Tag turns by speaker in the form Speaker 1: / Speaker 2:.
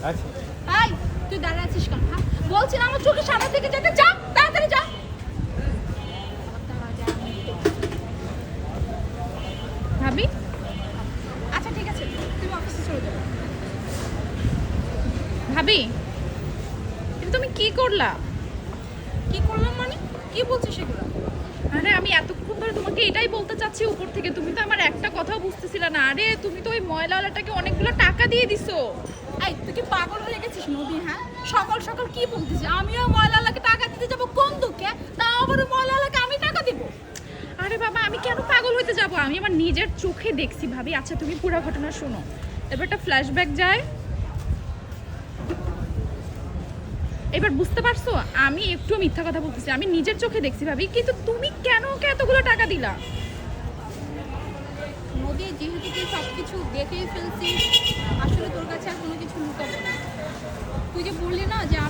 Speaker 1: আচ্ছা
Speaker 2: এই তুই দাঁড়িয়ে আছিস কেন? হ্যাঁ বলছি না আমার চোখের সামনে থেকে যেতে, যা তাড়াতাড়ি যা। ভাবি আচ্ছা ঠিক আছে, তুমি অফিসে চলে যাও। ভাবি এটা তুমি কি করলা? কি করলাম মানে? কি বলছিস সেগুলো? আরে আমি এতক্ষণ ধরে তোমাকে এটাই বলতে চাচ্ছি উপর থেকে, তুমি তো আমার একটা কথাও বুঝতেছিলে না। আরে তুমি তো ওই ময়লাওয়ালাটাকে অনেকগুলো টাকা দিয়ে দিছো। এই তুই কি পাগল হয়ে গেছিস নদী? হ্যাঁ সকাল সকাল কি বলতেছিস? আমিও ময়লাওয়ালাকে টাকা দিতে যাবো কোন দুঃখে? তা আবার ওই ময়লাওয়ালাকে আমি টাকা দিব? আরে বাবা আমি কেন পাগল হইতে যাব? আমি আমার নিজের চোখে দেখছি ভাবি। আচ্ছা তুমি পুরো ঘটনা শোনো, এবার একটা ফ্ল্যাশব্যাক যায়। এবার বুঝতে পারছো আমি একটু মিথ্যা কথা বলতেছি, আমি নিজের চোখে দেখছি ভাবি। কিন্তু তুমি কেন ওকে এতগুলো টাকা দিলা?
Speaker 3: নদী, যেহেতু তুই সব কিছু দেখেই ফেলছিস, আসলে তোর কাছে আর কোনো কিছু লুকাবো না। তুই যে বললি না যে